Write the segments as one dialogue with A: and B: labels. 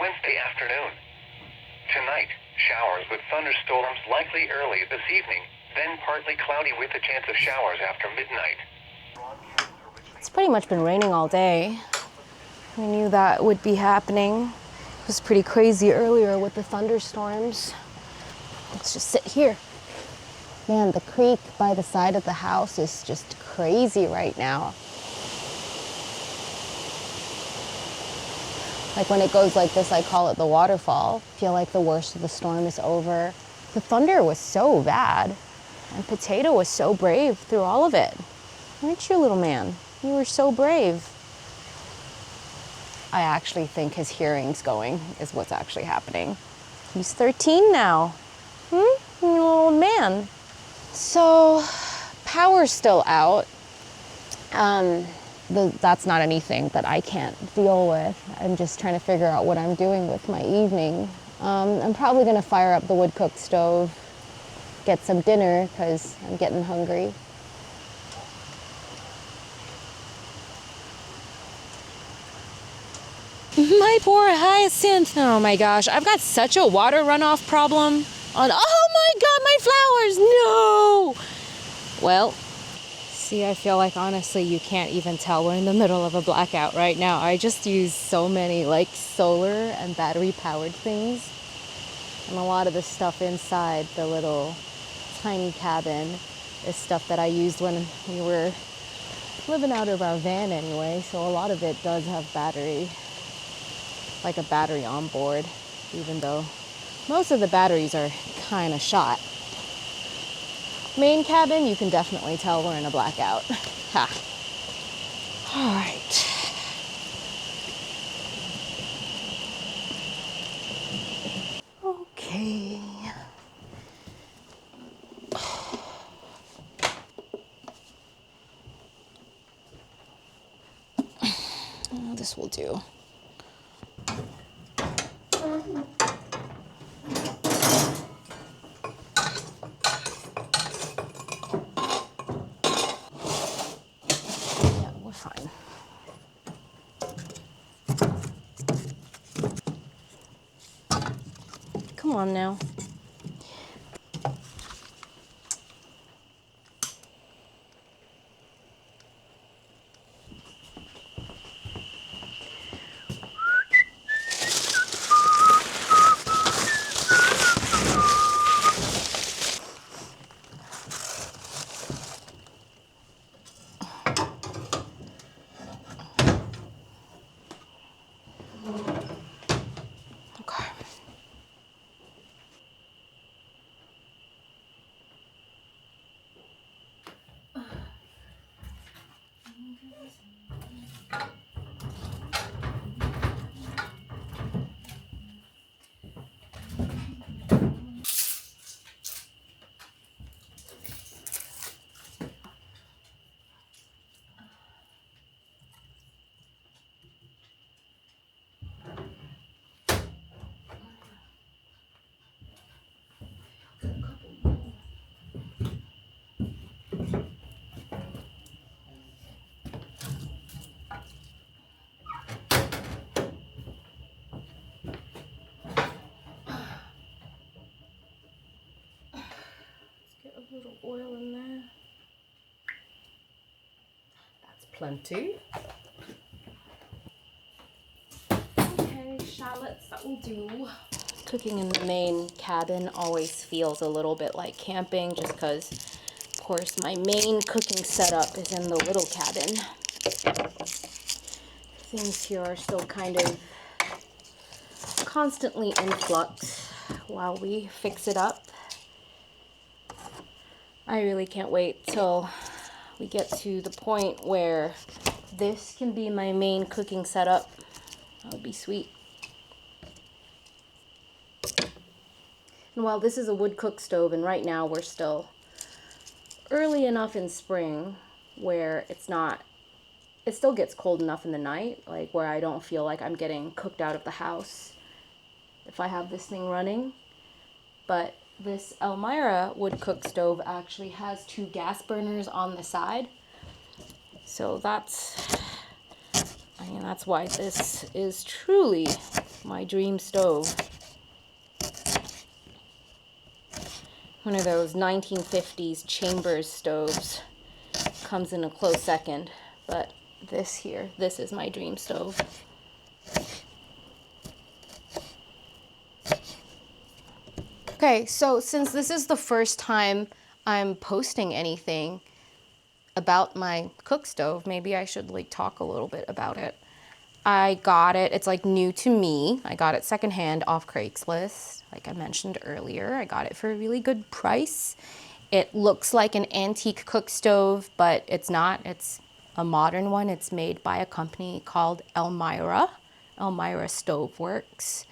A: Wednesday afternoon. Tonight, showers with thunderstorms likely early this evening, then partly cloudy with a chance of showers after midnight.
B: It's pretty much been raining all day. We knew that would be happening. It was pretty crazy earlier with the thunderstorms. Let's just sit here. Man, the creek by the side of the house is just crazy right now. Like when it goes like this, I call it the waterfall. I feel like the worst of the storm is over. The thunder was so bad, and Potato was so brave through all of it. Aren't you, little man? You were so brave. I actually think his hearing's going is what's actually happening. He's 13 now. Little man. So, power's still out. That's not anything that I can't deal with. I'm just trying to figure out what I'm doing with my evening. I'm probably gonna fire up the wood cook stove, get some dinner, because I'm getting hungry. My poor hyacinth. Oh my gosh, I've got such a water runoff problem. Oh my God, my flowers, no! Well, see, I feel like honestly you can't even tell we're in the middle of a blackout right now. I just use so many like solar and battery powered things. And a lot of the stuff inside the little tiny cabin is stuff that I used when we were living out of our van anyway. So a lot of it does have battery, like a battery on board, even though most of the batteries are kind of shot. Main cabin, you can definitely tell we're in a blackout. Ha. All right. Okay. This will do. Fine. Come on now. Little oil in there. That's plenty. Okay, shallots, that will do. Cooking in the main cabin always feels a little bit like camping just because, of course, my main cooking setup is in the little cabin. Things here are still kind of constantly in flux while we fix it up. I really can't wait till we get to the point where this can be my main cooking setup. That would be sweet. And while this is a wood cook stove, and right now we're still early enough in spring where it still gets cold enough in the night, like where I don't feel like I'm getting cooked out of the house if I have this thing running. But this Elmira wood cook stove actually has 2 gas burners on the side. So that's why this is truly my dream stove. One of those 1950s Chambers stoves. Comes in a close second, but this is my dream stove. Okay, so since this is the first time I'm posting anything about my cook stove, maybe I should like talk a little bit about it. I got it, it's like new to me. I got it secondhand off Craigslist, like I mentioned earlier. I got it for a really good price. It looks like an antique cook stove, but it's not. It's a modern one. It's made by a company called Elmira, Elmira Stove Works.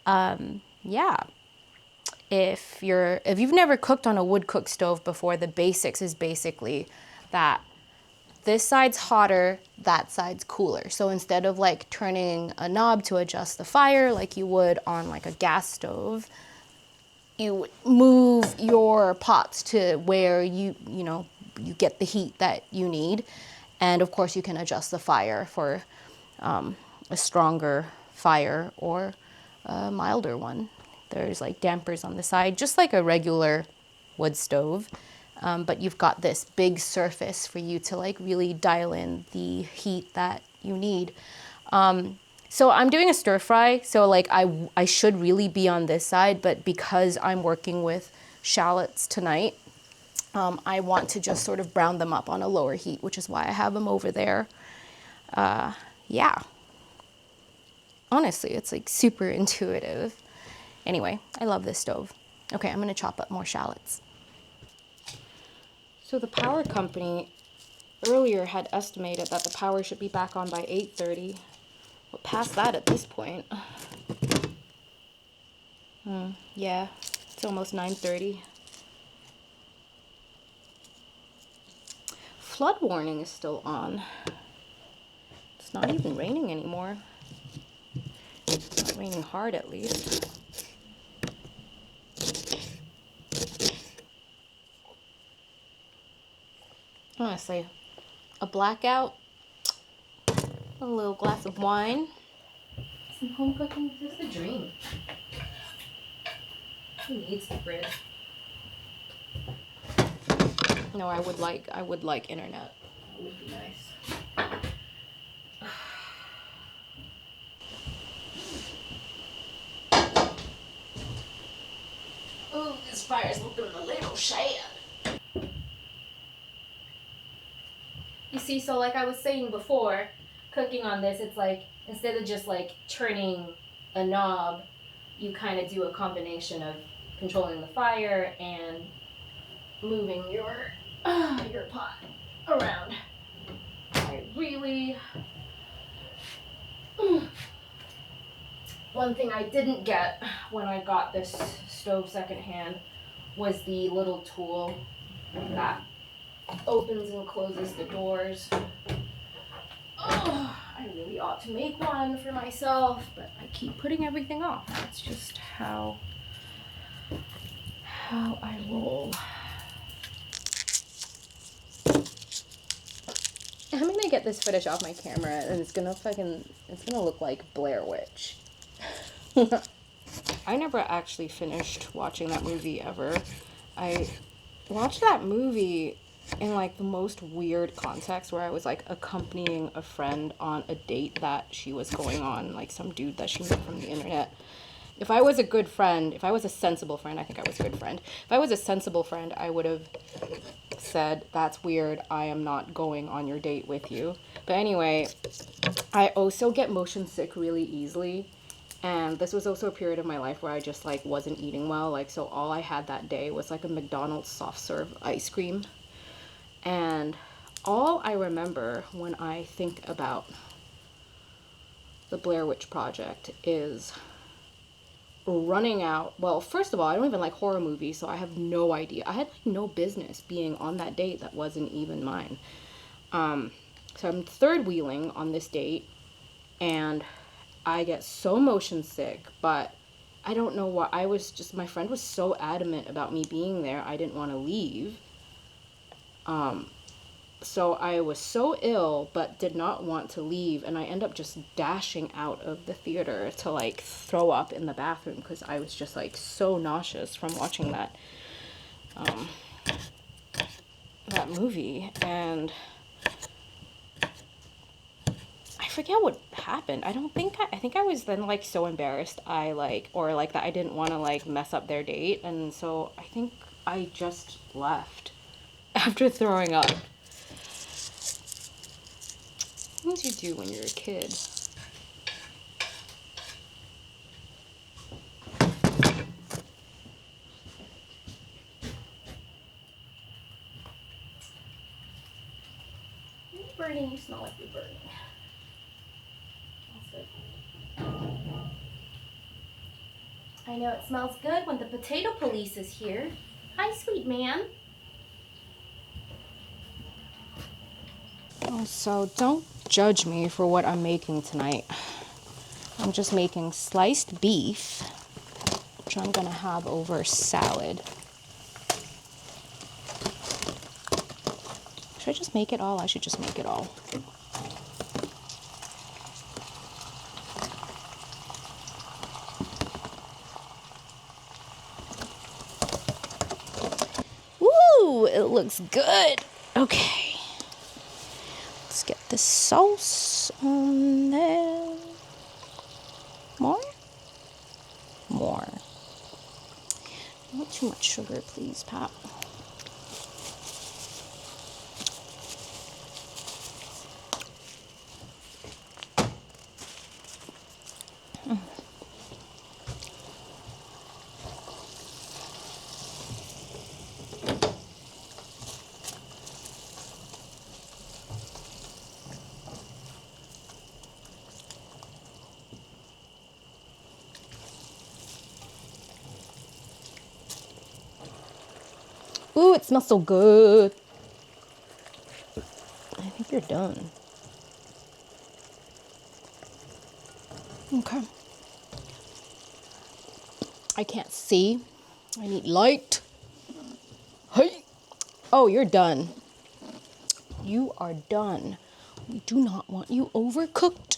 B: Yeah. If you've never cooked on a wood cook stove before, the basics is basically that this side's hotter, that side's cooler. So instead of like turning a knob to adjust the fire like you would on like a gas stove, you move your pots to where you get the heat that you need. And of course you can adjust the fire for a stronger fire or a milder one. There's like dampers on the side, just like a regular wood stove. But you've got this big surface for you to like really dial in the heat that you need. So I'm doing a stir fry, so like I should really be on this side, but because I'm working with shallots tonight, I want to just sort of brown them up on a lower heat, which is why I have them over there. Yeah. Honestly, it's like super intuitive. Anyway, I love this stove. Okay, I'm gonna chop up more shallots. So the power company earlier had estimated that the power should be back on by 8:30. Well, past that at this point. Yeah, it's almost 9:30. Flood warning is still on. It's not even raining anymore. It's not raining hard, at least. Honestly, a blackout, a little glass of wine, some home cooking is just a dream. Who needs the fridge? No, I would like internet. That would be nice. Oh, this fire's looking a little shad. You see, so like I was saying before, cooking on this, it's like, instead of just like turning a knob, you kind of do a combination of controlling the fire and moving your pot around. I really... One thing I didn't get when I got this stove secondhand was the little tool that opens and closes the doors. Oh, I really ought to make one for myself, but I keep putting everything off. That's just how I roll. I'm gonna get this footage off my camera and it's gonna look like Blair Witch. I never actually finished watching that movie ever. I watched that movie in like the most weird context where I was like accompanying a friend on a date that she was going on, like some dude that she met from the internet. If I was a good friend, if I was a sensible friend, I think I was a good friend. If I was a sensible friend, I would have said, that's weird, I am not going on your date with you. But anyway, I also get motion sick really easily. And this was also a period of my life where I just like wasn't eating well. Like, so all I had that day was like a McDonald's soft serve ice cream. And all I remember when I think about the Blair Witch Project is running out. Well, first of all, I don't even like horror movies, so I have no idea. I had like no business being on that date that wasn't even mine. So I'm third wheeling on this date and I get so motion sick, but I don't know why. My friend was so adamant about me being there. I didn't want to leave. So I was so ill, but did not want to leave, and I ended up just dashing out of the theater to like throw up in the bathroom because I was just like so nauseous from watching that movie. And I forget what happened. I think I was then like so embarrassed that I didn't want to like mess up their date, and so I think I just left after throwing up. What do you do when you're a kid? You're burning. You smell like you're burning. I know it smells good when the potato police is here. Hi, sweet man. Oh, so don't judge me for what I'm making tonight. I'm just making sliced beef, which I'm gonna have over salad. Should I just make it all? I should just make it all. Woo! It looks good. Okay. Let's get the sauce on there. More? More. Not too much sugar, please, Pat. Ooh, it smells so good. I think you're done. Okay. I can't see. I need light. Hey. Oh, you're done. You are done. We do not want you overcooked.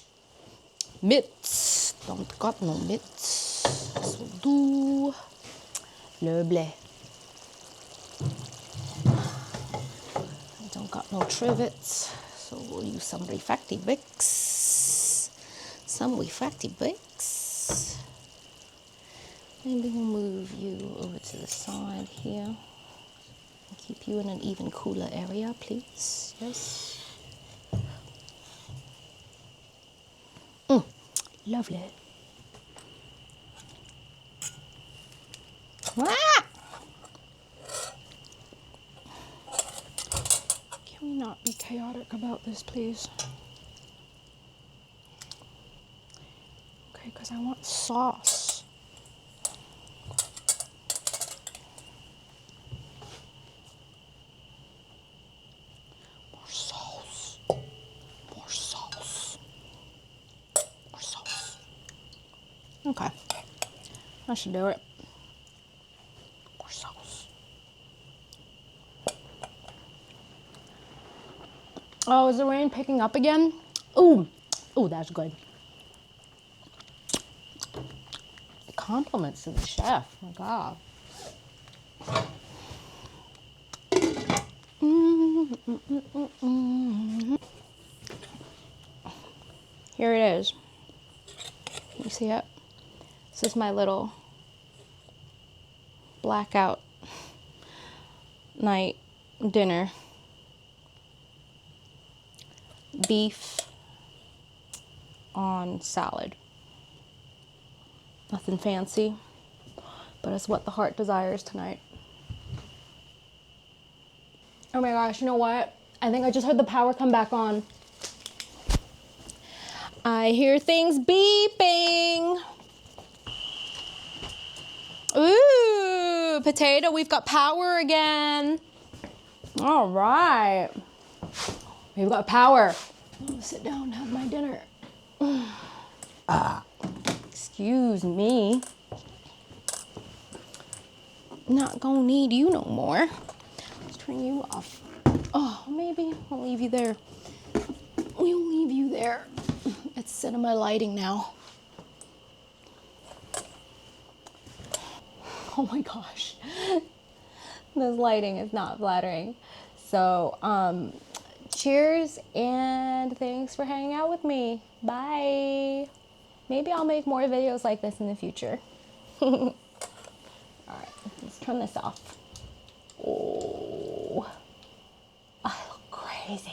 B: Mitts. Don't got no mitts. This will do. Lovely. Don't got no trivets, so we'll use some refracty bricks. Maybe we'll move you over to the side here. Keep you in an even cooler area, please. Yes. Lovely. Ah! Can we not be chaotic about this, please? Okay, because I want sauce. More sauce. More sauce. More sauce. Okay. That should do it. More sauce. Oh, is the rain picking up again? Ooh. Ooh, that's good. Compliments to the chef. Oh my God. Here it is. Can you see it? This is my little blackout night dinner. Beef on salad. Nothing fancy, but it's what the heart desires tonight. Oh my gosh, you know what? I think I just heard the power come back on. I hear things beeping. Ooh, potato, we've got power again. All right. We've got power. I'm gonna sit down and have my dinner. Excuse me. Not gonna need you no more. Let's turn you off. Oh, maybe I'll leave you there. We'll leave you there. It's cinema lighting now. Oh my gosh. This lighting is not flattering. So, cheers and thanks for hanging out with me. Bye. Maybe I'll make more videos like this in the future. All right, let's turn this off. Oh, I look crazy.